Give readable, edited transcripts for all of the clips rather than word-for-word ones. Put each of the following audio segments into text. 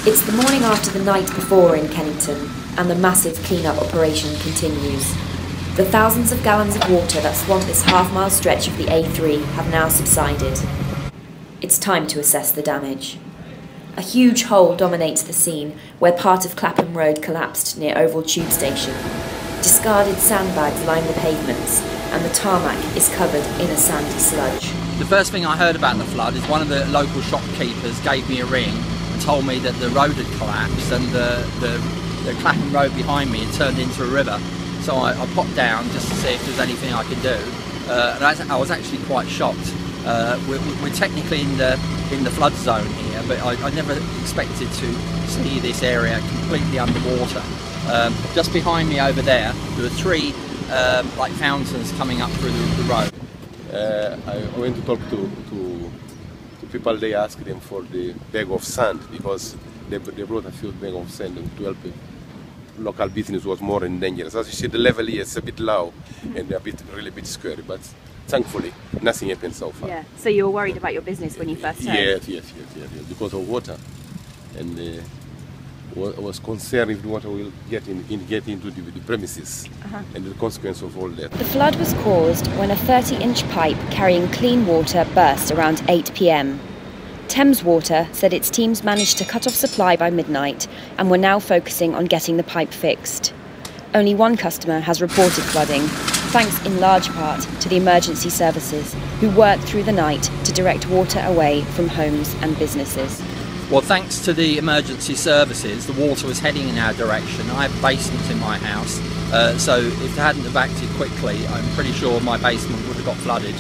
It's the morning after the night before in Kennington, and the massive clean-up operation continues. The thousands of gallons of water that swamped this half-mile stretch of the A3 have now subsided. It's time to assess the damage. A huge hole dominates the scene, where part of Clapham Road collapsed near Oval Tube Station. Discarded sandbags line the pavements, and the tarmac is covered in a sandy sludge. The first thing I heard about the flood is one of the local shopkeepers gave me a ring and told me that the road had collapsed and the Clapham Road behind me had turned into a river. So I popped down just to see if there was anything I could do, and I was actually quite shocked. We're technically in the flood zone here, but I never expected to see this area completely underwater. Just behind me over there were three like fountains coming up through the road. I went to talk to people. They asked them for the bag of sand because they brought a few bags of sand to help local business was more in danger. As you see, the level here is a bit low and really bit scary, but thankfully nothing happened so far. Yeah. So you were worried about your business when you first heard? Yes, because of water, and I was concerned if the water will get into the premises and the consequence of all that. The flood was caused when a 30-inch pipe carrying clean water burst around 8 p.m. Thames Water said its teams managed to cut off supply by midnight and were now focusing on getting the pipe fixed. Only one customer has reported flooding, thanks in large part to the emergency services, who worked through the night to direct water away from homes and businesses. Well, thanks to the emergency services, the water was heading in our direction. I have basements in my house, so if they hadn't have acted quickly, I'm pretty sure my basement would have got flooded.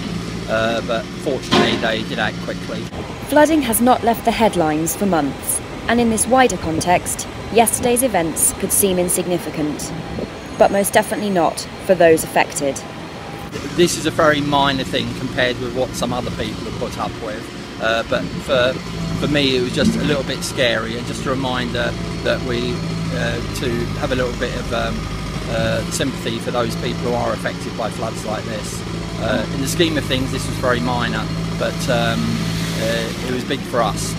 But fortunately, they did act quickly. Flooding has not left the headlines for months, and in this wider context, yesterday's events could seem insignificant, but most definitely not for those affected. This is a very minor thing compared with what some other people have put up with, but for me it was just a little bit scary, and just a reminder that we to have a little bit of sympathy for those people who are affected by floods like this. In the scheme of things, this was very minor, but it was big for us.